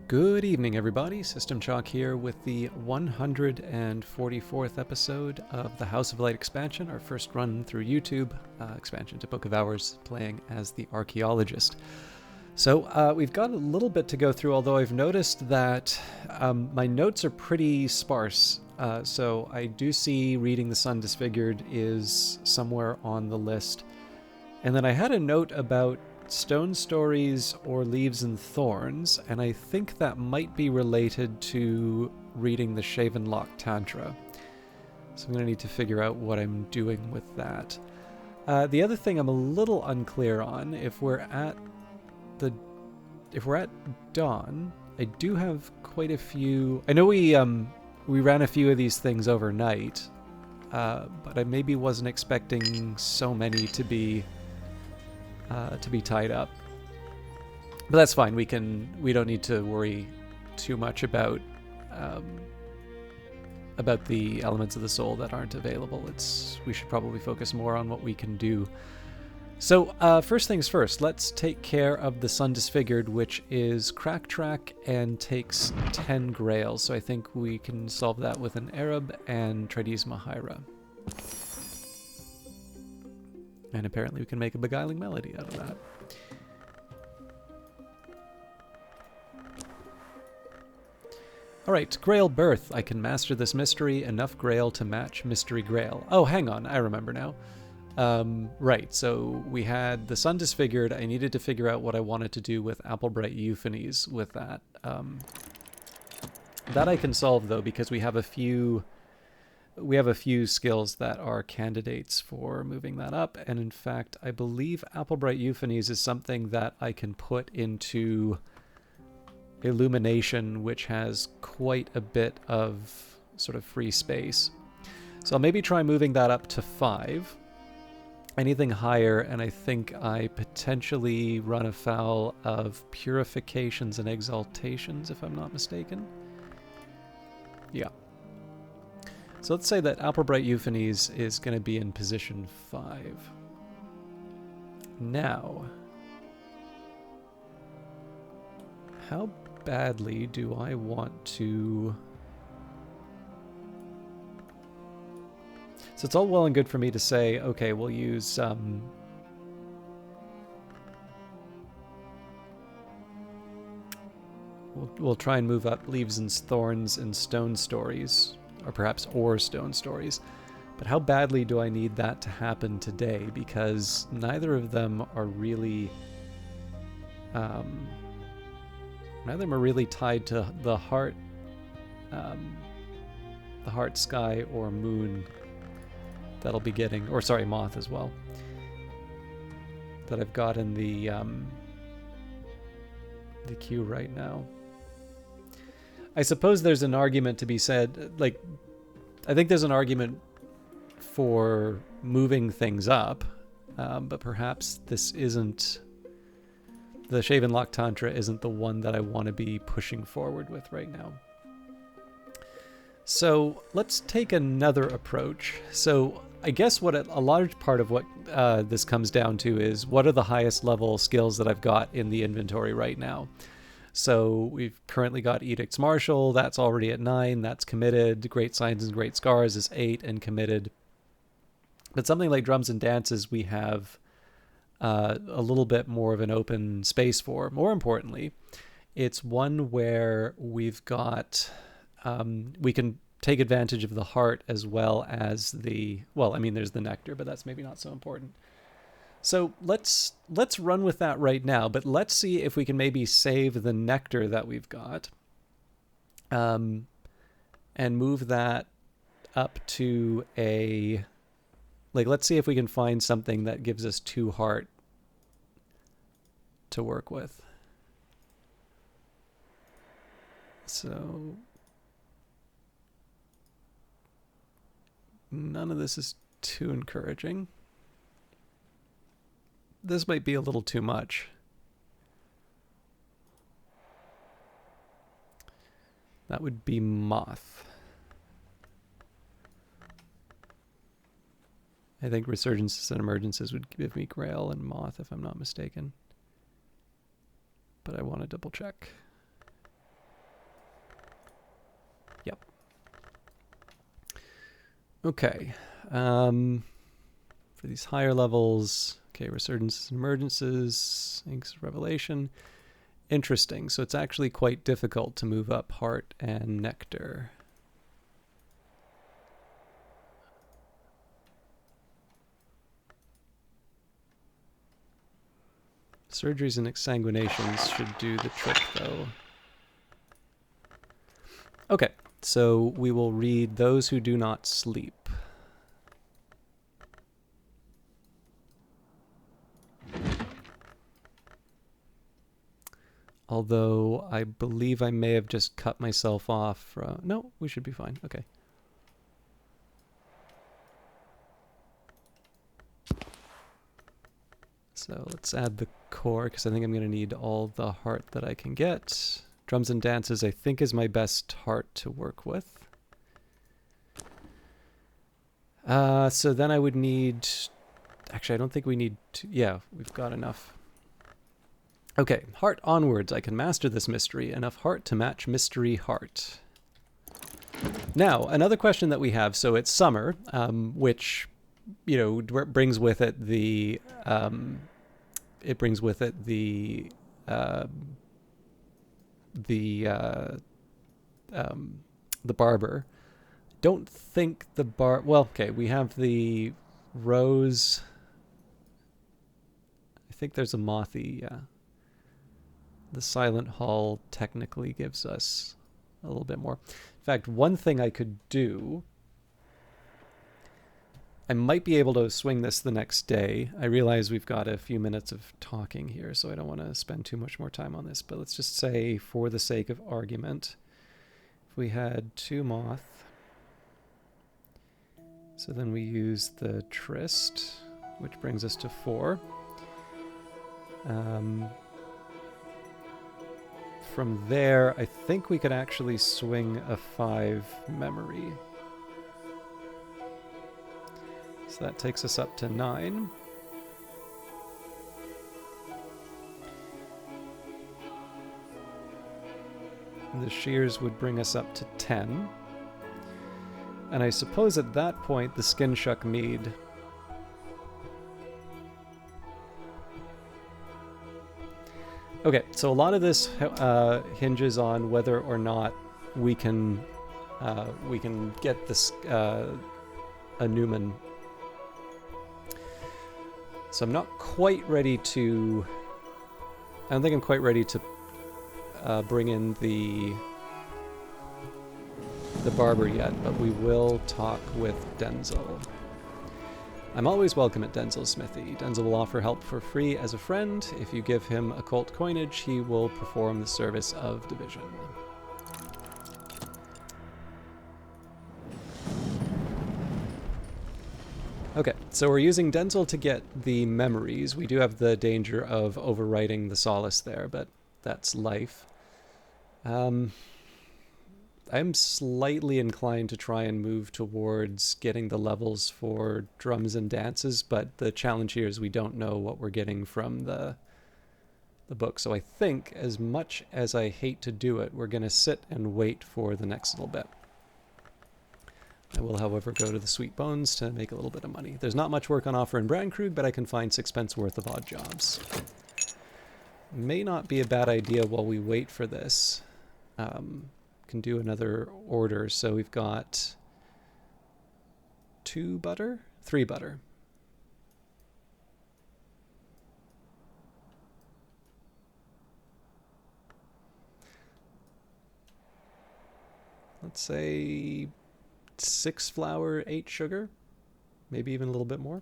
Good evening, everybody. System Chalk here with the 144th episode of the House of Light expansion, our first run through YouTube, expansion to Book of Hours, playing as the Archaeologist. So we've got a little bit to go through, although I've noticed that my notes are pretty sparse. So I do see reading The Sun Disfigured is somewhere on the list. And then I had a note about Stone Stories or Leaves and Thorns, and I think that might be related to reading the Shavenlock Tantra. So I'm going to need to figure out what I'm doing with that. The other thing I'm a little unclear on, if we're at dawn, I do have quite a few. I know we ran a few of these things overnight, but I maybe wasn't expecting so many to be tied up. But that's fine. We don't need to worry too much about the elements of the soul that aren't available. We should probably focus more on what we can do. So first things first, let's take care of the Sun Disfigured, which is crack track and takes 10 grails. So I think we can solve that with an Arab and Tradis Mahira. And apparently we can make a beguiling melody out of that. Alright, Grail Birth. I can master this mystery, enough Grail to match Mystery Grail. Oh, hang on, I remember now. Right, so we had the Sun Disfigured. I needed to figure out what I wanted to do with Applebright Euphonies with that. That I can solve, though, because we have a few skills that are candidates for moving that up, and in fact I believe Applebright Euphonies is something that I can put into Illumination, which has quite a bit of sort of free space. So I'll maybe try moving that up to 5. Anything higher, and I think I potentially run afoul of Purifications and Exaltations, if I'm not mistaken. Yeah. So let's say that Applebright Euphonies is going to be in position 5. Now, how badly do I want to... So it's all well and good for me to say, okay, we'll use... We'll try and move up Leaves and Thorns and Stone Stories. Or perhaps Stone Stories. But how badly do I need that to happen today? Because neither of them are really... neither of them are really tied to the heart... the heart, sky, or moon that I'll be getting. Or sorry, moth as well. That I've got in the queue right now. I suppose there's an argument to be said, like, I think there's an argument for moving things up, but perhaps this isn't, the Shavenlock Tantra isn't the one that I want to be pushing forward with right now. So let's take another approach. So I guess what a large part of what this comes down to is what are the highest level skills that I've got in the inventory right now. So we've currently got Edicts Martial, that's already at 9, that's committed. Great Signs and Great Scars is 8 and committed. But something like Drums and Dances we have a little bit more of an open space for. More importantly, it's one where we've got, we can take advantage of the heart as well as the, well, I mean, there's the nectar, but that's maybe not so important. So let's run with that right now, but let's see if we can maybe save the nectar that we've got and move that up to a, like, let's see if we can find something that gives us 2 heart to work with. So none of this is too encouraging. This might be a little too much. That would be Moth. I think Resurgences and Emergences would give me Grail and Moth, if I'm not mistaken. But I want to double check. Okay. For these higher levels, okay, Resurgences and Emergences, Inks Revelation. Interesting. So it's actually quite difficult to move up Heart and Nectar. Surgeries and exsanguinations should do the trick, though. Okay, so we will read Those Who Do Not Sleep. Although I believe I may have just cut myself off from... No, we should be fine. Okay. So let's add the core, because I think I'm going to need all the heart that I can get. Drums and dances, I think, is my best heart to work with. So then I would need... Actually, I don't think we need to... Yeah, we've got enough. Okay, heart onwards. I can master this mystery. Enough heart to match mystery heart. Now, another question that we have. So it's summer, which, you know, brings with it the... it brings with it the barber. Don't think the well, okay, we have the rose. I think there's a mothy, yeah. The Silent Hall technically gives us a little bit more. In fact, one thing I could do, I might be able to swing this the next day. I realize we've got a few minutes of talking here, so I don't want to spend too much more time on this, but let's just say, for the sake of argument, if we had 2 moth, so then we use the Tryst, which brings us to 4. From there, I think we could actually swing a 5 memory. So that takes us up to 9. The shears would bring us up to 10. And I suppose at that point, the Skin Shuck Mead... Okay, so a lot of this hinges on whether or not we can get this a Newman. So I'm not quite ready to... I don't think I'm quite ready to bring in the barber yet, but we will talk with Denzel. I'm always welcome at Denzel's smithy. Denzel will offer help for free as a friend. If you give him occult coinage, he will perform the service of division. Okay, so we're using Denzel to get the memories. We do have the danger of overwriting the solace there, but that's life. I'm slightly inclined to try and move towards getting the levels for drums and dances, but the challenge here is we don't know what we're getting from the book. So I think, as much as I hate to do it, we're going to sit and wait for the next little bit. I will, however, go to the Sweet Bones to make a little bit of money. There's not much work on offer in Brandkrug, but I can find 6 pence worth of odd jobs. May not be a bad idea while we wait for this. Can do another order. So we've got 2 butter, 3 butter. Let's say 6 flour, 8 sugar, maybe even a little bit more.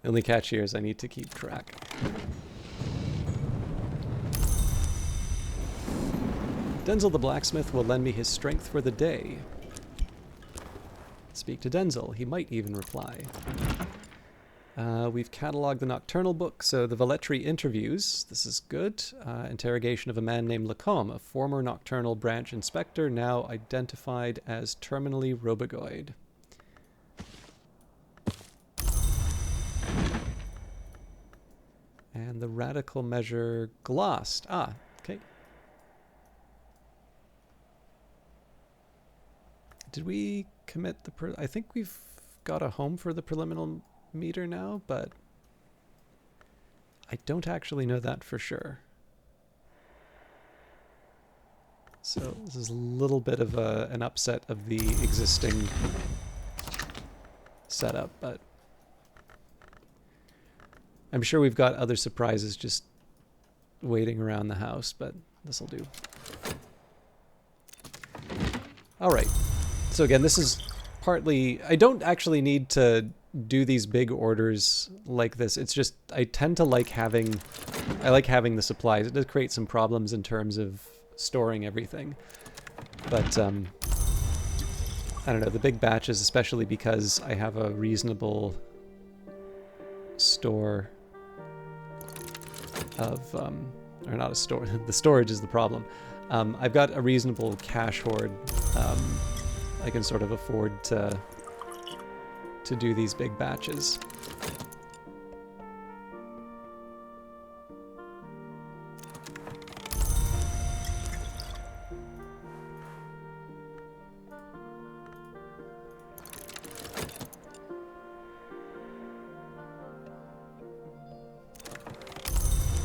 The only catch here is I need to keep track. Denzel the blacksmith will lend me his strength for the day. Speak to Denzel. He might even reply. We've cataloged the Nocturnal book, so the Velletri interviews. This is good. Interrogation of a man named Lacombe, a former Nocturnal branch inspector, now identified as terminally robogoid. And the radical measure glossed. Ah, okay. Did we commit the... I think we've got a home for the preliminary meter now, but I don't actually know that for sure. So this is a little bit of an upset of the existing setup, but I'm sure we've got other surprises just waiting around the house, but this'll do. All right. So again, this is partly... I don't actually need to do these big orders like this. It's just I tend to like having... I like having the supplies. It does create some problems in terms of storing everything. But, I don't know, the big batches, especially because I have a reasonable store of... or not a store. The storage is the problem. I've got a reasonable cash hoard. I can sort of afford to do these big batches.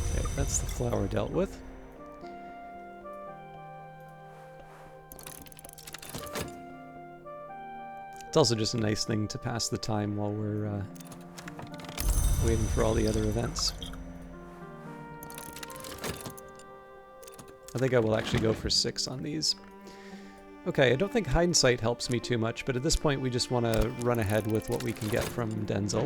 Okay, that's the flour dealt with. It's also just a nice thing to pass the time while we're waiting for all the other events. I think I will actually go for 6 on these. Okay, I don't think hindsight helps me too much, but at this point we just want to run ahead with what we can get from Denzel.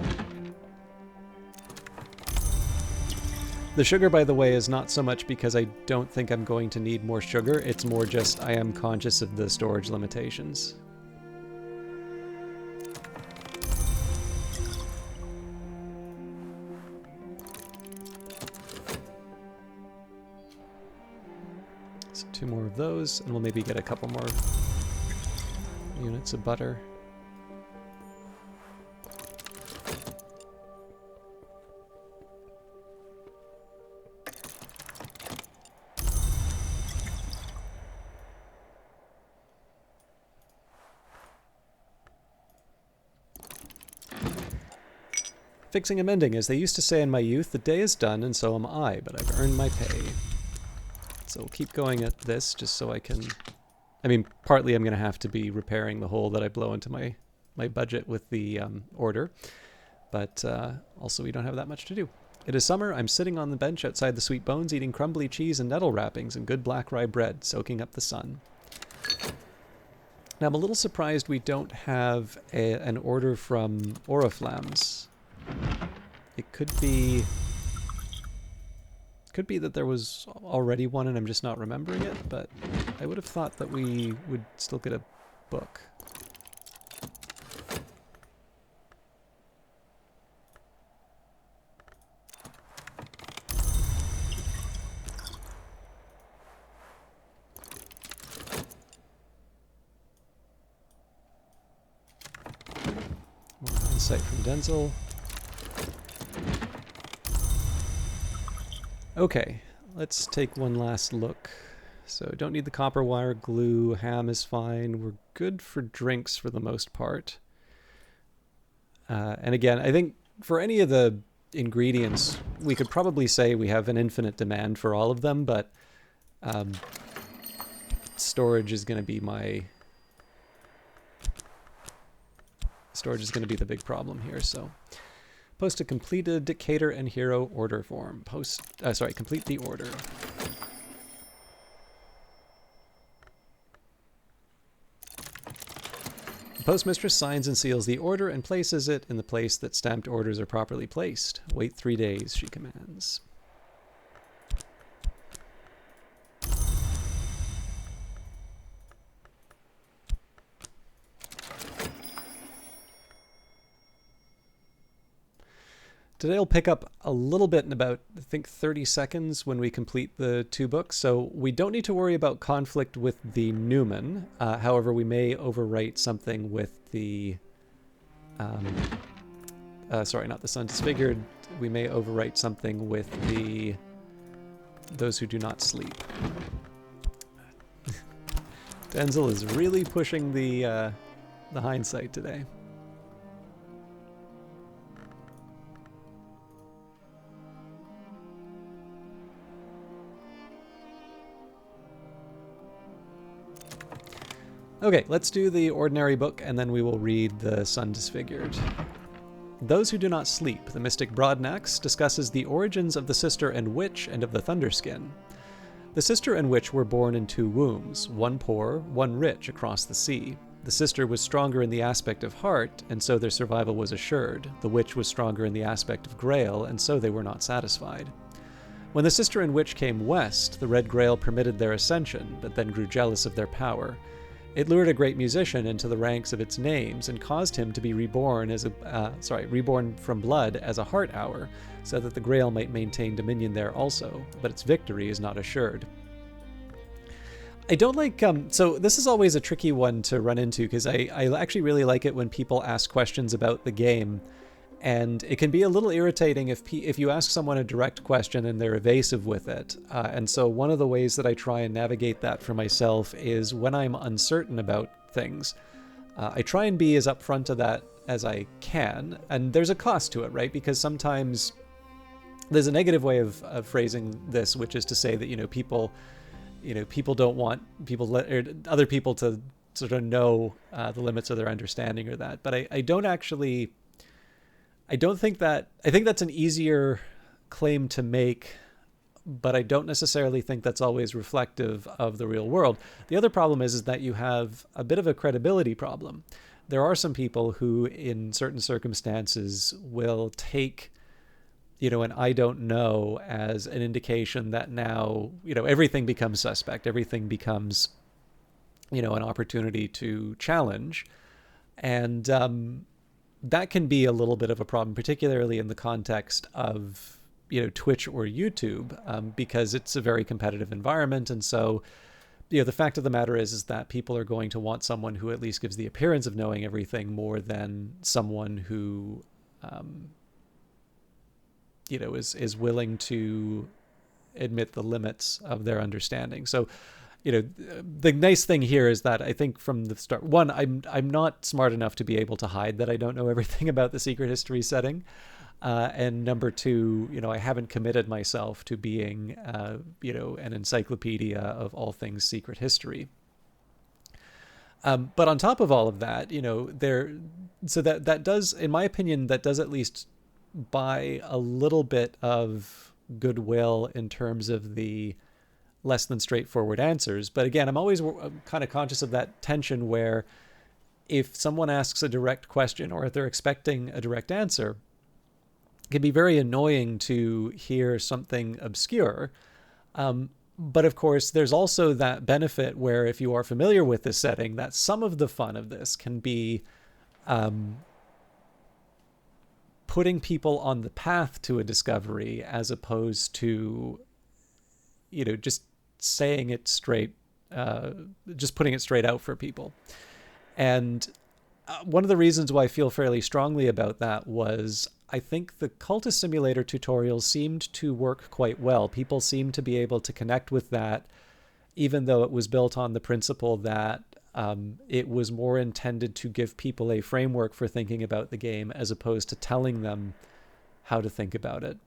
The sugar, by the way, is not so much because I don't think I'm going to need more sugar, it's more just I am conscious of the storage limitations. So 2 more of those, and we'll maybe get a couple more units of butter. Fixing and mending. As they used to say in my youth, the day is done and so am I, but I've earned my pay. So we'll keep going at this just so I can... I mean, partly I'm going to have to be repairing the hole that I blow into my budget with the order, but also we don't have that much to do. It is summer. I'm sitting on the bench outside the Sweet Bones eating crumbly cheese and nettle wrappings and good black rye bread, soaking up the sun. Now I'm a little surprised we don't have an order from Oriflammes. It could be that there was already one and I'm just not remembering it, but I would have thought that we would still get a book. More hindsight from Denzel. Okay, let's take one last look. So don't need the copper wire, glue, ham is fine. We're good for drinks for the most part. And again, I think for any of the ingredients, we could probably say we have an infinite demand for all of them, but storage is going to be the big problem here, so... Post a completed Cater and Hero order form. Complete the order. The postmistress signs and seals the order and places it in the place that stamped orders are properly placed. Wait 3 days, she commands. Today will pick up a little bit in about, I think, 30 seconds when we complete the 2 books. So we don't need to worry about conflict with the Newman. However, we may overwrite something with the... sorry, not the Sun Disfigured. We may overwrite something with the... Those Who Do Not Sleep. Denzel is really pushing the hindsight today. Okay, let's do the ordinary book, and then we will read the Sun Disfigured. Those Who Do Not Sleep, the Mystic Broadnax, discusses the origins of the Sister and Witch and of the Thunderskin. The Sister and Witch were born in 2 wombs, one poor, one rich, across the sea. The Sister was stronger in the aspect of heart, and so their survival was assured. The Witch was stronger in the aspect of Grail, and so they were not satisfied. When the Sister and Witch came west, the Red Grail permitted their ascension, but then grew jealous of their power. It lured a great musician into the ranks of its names and caused him to be reborn reborn from blood as a heart hour, so that the Grail might maintain dominion there also, but its victory is not assured. I don't like, so this is always a tricky one to run into, because I actually really like it when people ask questions about the game, and it can be a little irritating if you ask someone a direct question and they're evasive with it. And so one of the ways that I try and navigate that for myself is when I'm uncertain about things, I try and be as upfront to that as I can. And there's a cost to it, right? Because sometimes there's a negative way of phrasing this, which is to say that, people don't want other people to sort of know the limits of their understanding or that. But I don't actually... I think that's an easier claim to make, but I don't necessarily think that's always reflective of the real world. The other problem is that you have a bit of a credibility problem. There are some people who, in certain circumstances, will take, an I don't know as an indication that now, everything becomes suspect. Everything becomes, an opportunity to challenge. And, that can be a little bit of a problem, particularly in the context of, Twitch or YouTube, because it's a very competitive environment. And so, the fact of the matter is that people are going to want someone who at least gives the appearance of knowing everything more than someone who, is willing to admit the limits of their understanding. So, the nice thing here is that I think from the start, one, I'm not smart enough to be able to hide that I don't know everything about the secret history setting. And number 2, I haven't committed myself to being, an encyclopedia of all things secret history. But on top of all of that, that does, in my opinion, that does at least buy a little bit of goodwill in terms of the less than straightforward answers. But again, I'm always kind of conscious of that tension where if someone asks a direct question or if they're expecting a direct answer, it can be very annoying to hear something obscure. But of course, there's also that benefit where if you are familiar with this setting, that some of the fun of this can be putting people on the path to a discovery as opposed to, just saying it straight, just putting it straight out for people. And one of the reasons why I feel fairly strongly about that was I think the Cultist Simulator tutorials seemed to work quite well. People seemed to be able to connect with that, even though it was built on the principle that it was more intended to give people a framework for thinking about the game as opposed to telling them how to think about it.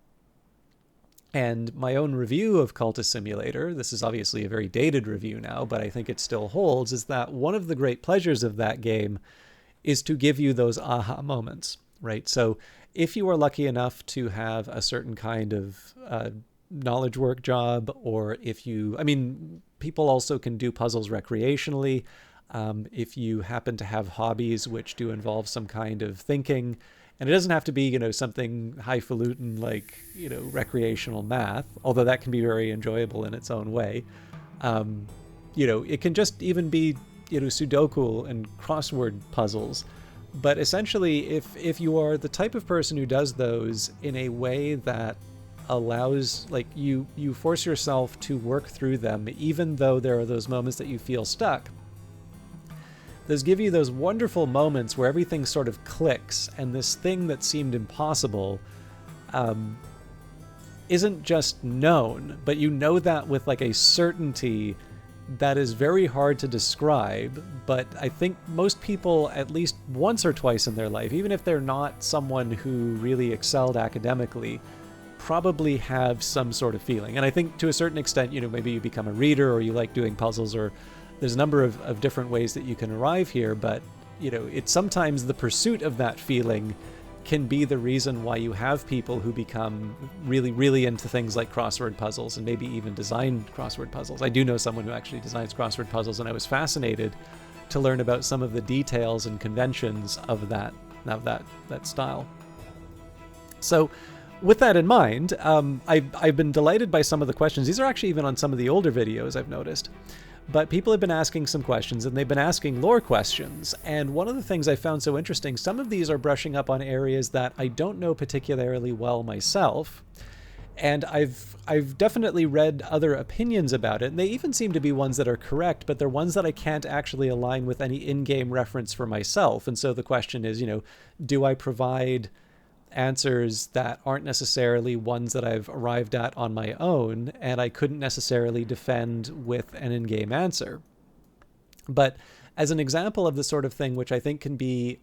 And my own review of Cultist Simulator, this is obviously a very dated review now, but I think it still holds, is that one of the great pleasures of that game is to give you those aha moments, right? So if you are lucky enough to have a certain kind of knowledge work job, or if you, people also can do puzzles recreationally. If you happen to have hobbies which do involve some kind of thinking, and it doesn't have to be, something highfalutin like, recreational math, although that can be very enjoyable in its own way. It can just even be, Sudoku and crossword puzzles. But essentially, if you are the type of person who does those in a way that allows, like, you force yourself to work through them, even though there are those moments that you feel stuck, those give you those wonderful moments where everything sort of clicks, and this thing that seemed impossible isn't just known, but you know that with like a certainty that is very hard to describe. But I think most people, at least once or twice in their life, even if they're not someone who really excelled academically, probably have some sort of feeling. And I think to a certain extent, maybe you become a reader, or you like doing puzzles, or there's a number of different ways that you can arrive here. But it's sometimes the pursuit of that feeling can be the reason why you have people who become really, really into things like crossword puzzles, and maybe even design crossword puzzles. I do know someone who actually designs crossword puzzles, and I was fascinated to learn about some of the details and conventions of that style. So with that in mind, I've been delighted by some of the questions. These are actually even on some of the older videos, I've noticed. But people have been asking some questions, and they've been asking lore questions. And one of the things I found so interesting, some of these are brushing up on areas that I don't know particularly well myself. And I've definitely read other opinions about it, and they even seem to be ones that are correct, but they're ones that I can't actually align with any in-game reference for myself. And so the question is, do I provide answers that aren't necessarily ones that I've arrived at on my own, and I couldn't necessarily defend with an in-game answer? But as an example of the sort of thing which I think can be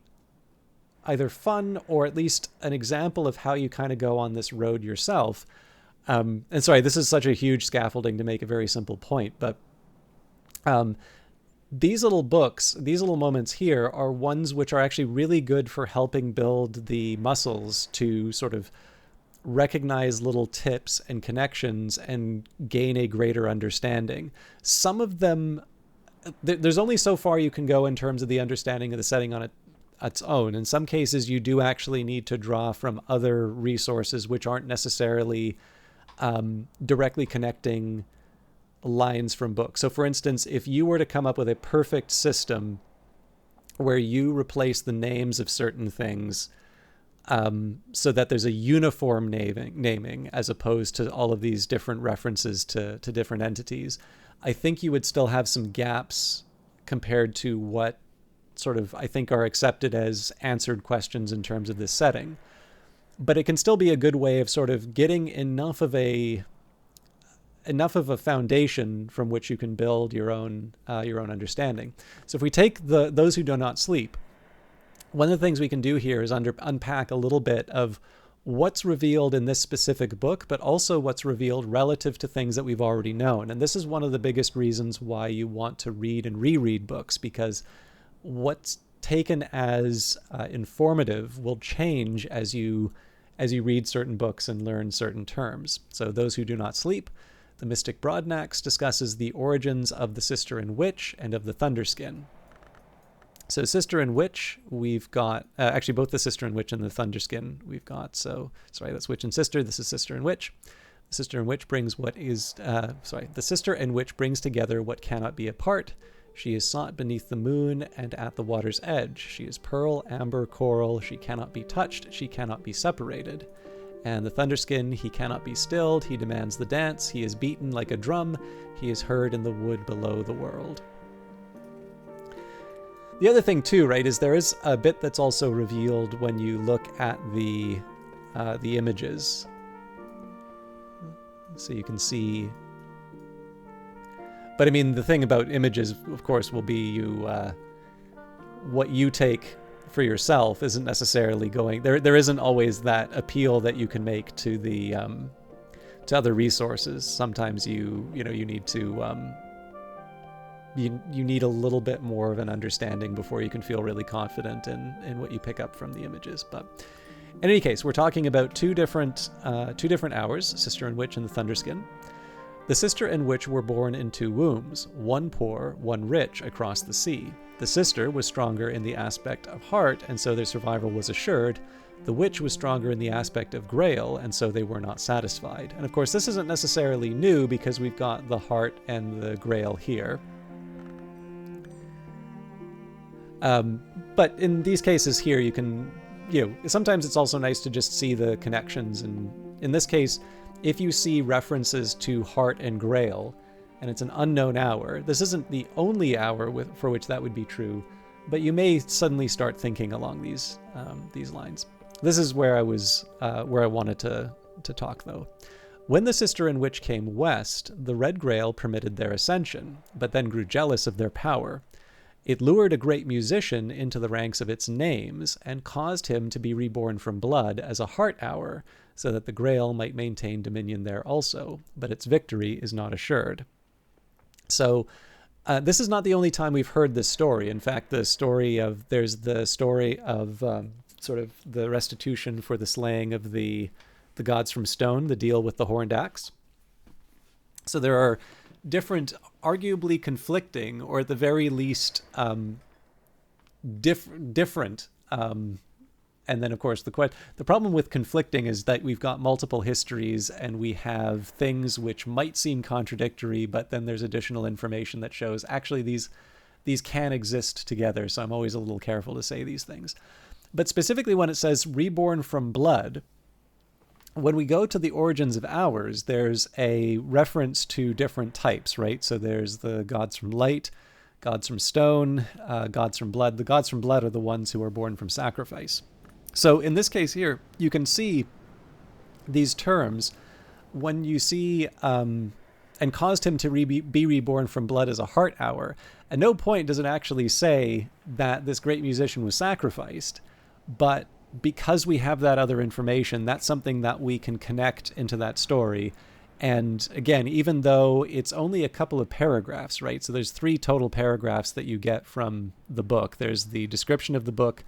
either fun or at least an example of how you kind of go on this road yourself. And sorry, this is such a huge scaffolding to make a very simple point, but these little books, these little moments here, are ones which are actually really good for helping build the muscles to sort of recognize little tips and connections and gain a greater understanding. Some of them, there's only so far you can go in terms of the understanding of the setting on its own. In some cases, you do actually need to draw from other resources which aren't necessarily directly connecting lines from books. So for instance, if you were to come up with a perfect system where you replace the names of certain things so that there's a uniform naming as opposed to all of these different references to different entities, I think you would still have some gaps compared to what sort of I think are accepted as answered questions in terms of this setting. But it can still be a good way of sort of getting enough of a foundation from which you can build your own understanding. So if we take those who do not sleep, one of the things we can do here is unpack a little bit of what's revealed in this specific book, but also what's revealed relative to things that we've already known. And this is one of the biggest reasons why you want to read and reread books, because what's taken as informative will change as you read certain books and learn certain terms. So those who do not sleep, the Mystic Broadnax discusses the origins of the Sister and Witch and of the Thunderskin. So Sister and Witch, we've got, actually both the Sister and Witch and the Thunderskin we've got. So, sorry, that's Witch and Sister. This is Sister and Witch. The Sister and Witch brings the Sister and Witch brings together what cannot be apart. She is sought beneath the moon and at the water's edge. She is pearl, amber, coral. She cannot be touched. She cannot be separated. And the Thunderskin, he cannot be stilled. He demands the dance. He is beaten like a drum. He is heard in the wood below the world. The other thing too, right, is there is a bit that's also revealed when you look at the images. So you can see. But I mean, the thing about images, of course, will be what you take for yourself isn't necessarily going there. Isn't always that appeal that you can make to the to other resources. Sometimes you need to you need a little bit more of an understanding before you can feel really confident in what you pick up from the images. But in any case, we're talking about two different hours, Sister and Witch and the Thunderskin. The Sister and Witch were born in two wombs, one poor, one rich, across the sea. The sister was stronger in the aspect of heart, and so their survival was assured. The witch was stronger in the aspect of grail, and so they were not satisfied. And of course, this isn't necessarily new because we've got the heart and the grail here. But in these cases here, you can, sometimes it's also nice to just see the connections. And in this case, if you see references to Heart and Grail, and it's an unknown hour, this isn't the only hour for which that would be true, but you may suddenly start thinking along these lines. This is where I wanted to talk, though. When the sister and witch came west, the Red Grail permitted their ascension, but then grew jealous of their power. It lured a great musician into the ranks of its names and caused him to be reborn from blood as a heart hour, so that the Grail might maintain dominion there also, but its victory is not assured. So this is not the only time we've heard this story. In fact, there's the story of sort of the restitution for the slaying of the gods from stone, the deal with the horned axe. So there are different, arguably conflicting, or at the very least different. And then, of course, the problem with conflicting is that we've got multiple histories and we have things which might seem contradictory, but then there's additional information that shows actually these can exist together. So I'm always a little careful to say these things. But specifically when it says reborn from blood, when we go to the origins of hours, there's a reference to different types, right? So there's the gods from light, gods from stone, gods from blood. The gods from blood are the ones who are born from sacrifice. So in this case here, you can see these terms when you see and caused him to be reborn from blood as a heart hour. At no point does it actually say that this great musician was sacrificed, but because we have that other information, that's something that we can connect into that story. And again, even though it's only a couple of paragraphs, right? So there's 3 total paragraphs that you get from the book. There's the description of the book,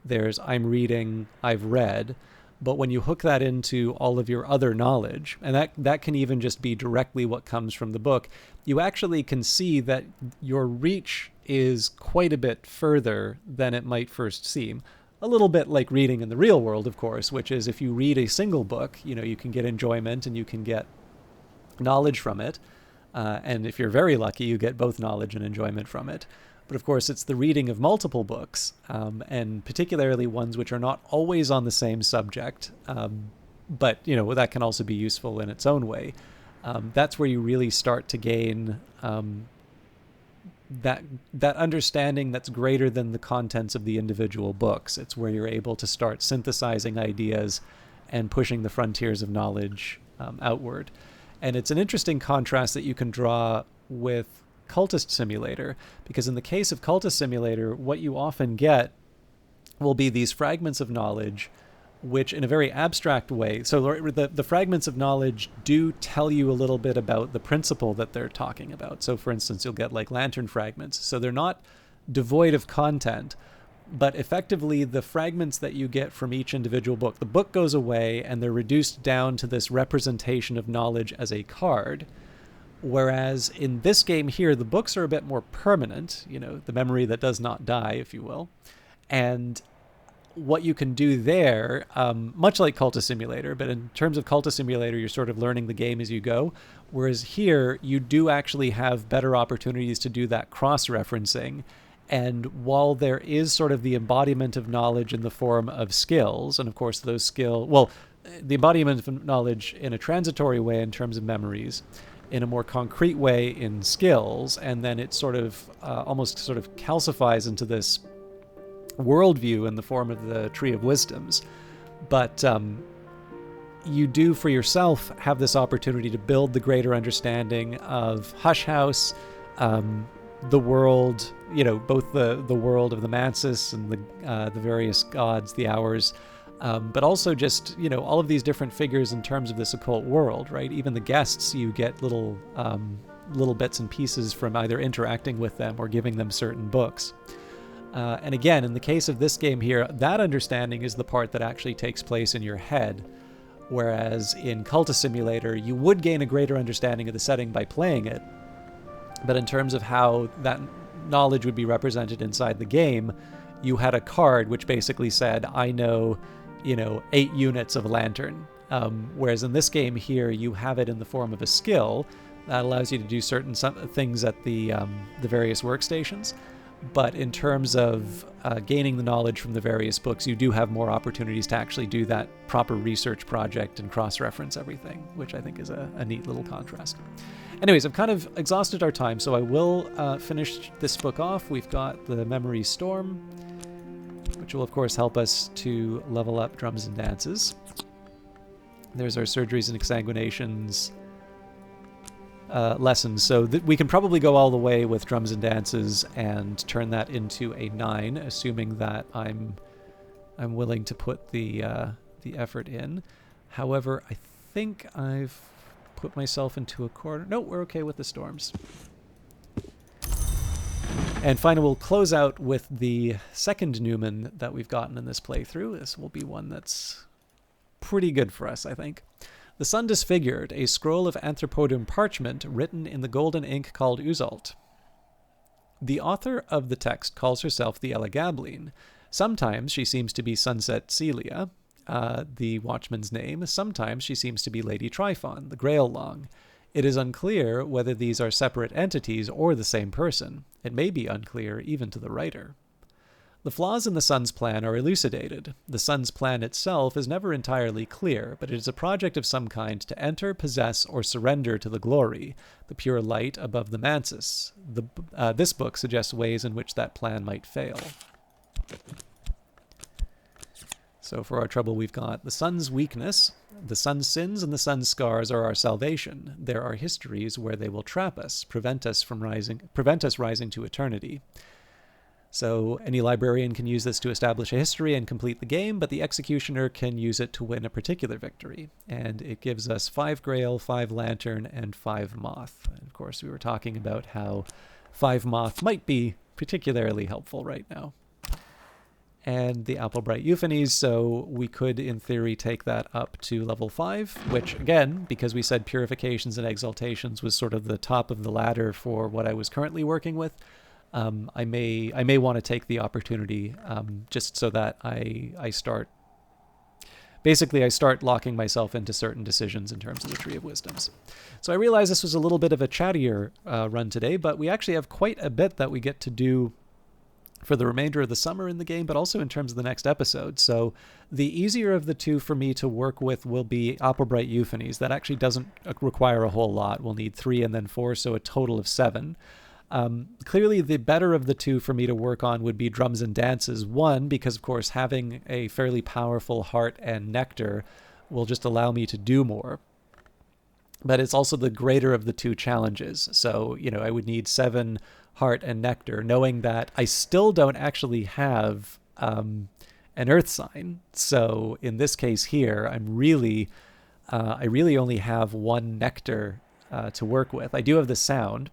there's I'm reading, I've read, but when you hook that into all of your other knowledge, and that can even just be directly what comes from the book, you actually can see that your reach is quite a bit further than it might first seem. A little bit like reading in the real world, of course, which is if you read a single book, you can get enjoyment and you can get knowledge from it. And if you're very lucky, you get both knowledge and enjoyment from it. But of course, it's the reading of multiple books, and particularly ones which are not always on the same subject, but that can also be useful in its own way. That's where you really start to gain that understanding that's greater than the contents of the individual books. It's where you're able to start synthesizing ideas and pushing the frontiers of knowledge outward. And it's an interesting contrast that you can draw with Cultist Simulator, because in the case of Cultist Simulator, what you often get will be these fragments of knowledge which in a very abstract way, so the fragments of knowledge do tell you a little bit about the principle that they're talking about. So for instance, you'll get like lantern fragments. So they're not devoid of content, but effectively the fragments that you get from each individual book, the book goes away and they're reduced down to this representation of knowledge as a card. Whereas in this game here, the books are a bit more permanent, the memory that does not die, if you will. And what you can do there, much like Cultist Simulator, but in terms of Cultist Simulator, you're sort of learning the game as you go. Whereas here, you do actually have better opportunities to do that cross-referencing. And while there is sort of the embodiment of knowledge in the form of skills, and of course those the embodiment of knowledge in a transitory way in terms of memories, in a more concrete way in skills, and then it sort of almost sort of calcifies into this worldview in the form of the Tree of Wisdoms. But you do for yourself have this opportunity to build the greater understanding of Hush House, the world, both the world of the Mansis and the various gods, the hours, but also just, all of these different figures in terms of this occult world, right? Even the guests, you get little bits and pieces from either interacting with them or giving them certain books. And again, in the case of this game here, that understanding is the part that actually takes place in your head. Whereas in Cultist Simulator, you would gain a greater understanding of the setting by playing it. But in terms of how that knowledge would be represented inside the game, you had a card which basically said, I know, 8 units of lantern. Whereas in this game here, you have it in the form of a skill that allows you to do certain things at the various workstations. But in terms of gaining the knowledge from the various books, you do have more opportunities to actually do that proper research project and cross-reference everything, which I think is a neat little contrast. Anyways, I've kind of exhausted our time, so I will finish this book off. We've got the Memory Storm, which will, of course, help us to level up Drums and Dances. There's our Surgeries and Exsanguinations lessons. So we can probably go all the way with Drums and Dances and turn that into a 9, assuming that I'm willing to put the effort in. However, I think I've put myself into a corner. No, we're okay with the storms. And finally, we'll close out with the second Newman that we've gotten in this playthrough. This will be one that's pretty good for us, I think. The Sun Disfigured, a scroll of anthropodum parchment written in the golden ink called Uzalt. The author of the text calls herself the Elegabline. Sometimes she seems to be Sunset Celia, the Watchman's name. Sometimes she seems to be Lady Tryphon, the Grail Long. It is unclear whether these are separate entities or the same person. It may be unclear even to the writer. The flaws in the Sun's plan are elucidated. The Sun's plan itself is never entirely clear, but it is a project of some kind to enter, possess, or surrender to the glory, the pure light above the Mansus. This book suggests ways in which that plan might fail. So for our trouble, we've got the Sun's weakness. The Sun's sins and the Sun's scars are our salvation. There are histories where they will trap us, prevent us rising to eternity. So any librarian can use this to establish a history and complete the game, but the executioner can use it to win a particular victory. And it gives us 5 Grail, 5 Lantern, and 5 Moth. And of course, we were talking about how 5 Moth might be particularly helpful right now. And the Applebright Euphonies, so we could, in theory, take that up to level 5, which, again, because we said Purifications and Exaltations was sort of the top of the ladder for what I was currently working with, I may want to take the opportunity just so that I start locking myself into certain decisions in terms of the Tree of Wisdoms. So I realize this was a little bit of a chattier run today, but we actually have quite a bit that we get to do for the remainder of the summer in the game, but also in terms of the next episode. So the easier of the two for me to work with will be Applebright Euphonies. That actually doesn't require a whole lot. We'll need 3 and then 4, so a total of 7. Clearly, the better of the two for me to work on would be Drums and Dances. One, because, of course, having a fairly powerful Heart and Nectar will just allow me to do more. But it's also the greater of the two challenges. So, I would need 7 Heart and Nectar, knowing that I still don't actually have an Earth sign. So, in this case here, I really only have 1 Nectar to work with. I do have the Sound.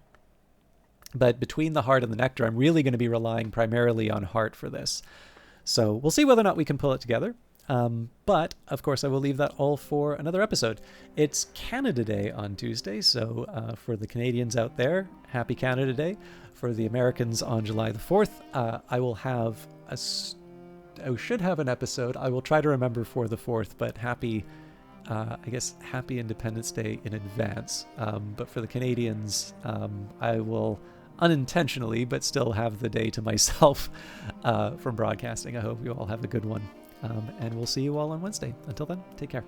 But between the Heart and the Nectar, I'm really going to be relying primarily on Heart for this. So we'll see whether or not we can pull it together. But, of course, I will leave that all for another episode. It's Canada Day on Tuesday, so for the Canadians out there, happy Canada Day. For the Americans on July the 4th, I will have I should have an episode. I will try to remember for the 4th, but happy Independence Day in advance. But for the Canadians, I will unintentionally, but still have the day to myself from broadcasting. I hope you all have a good one. And we'll see you all on Wednesday. Until then, take care.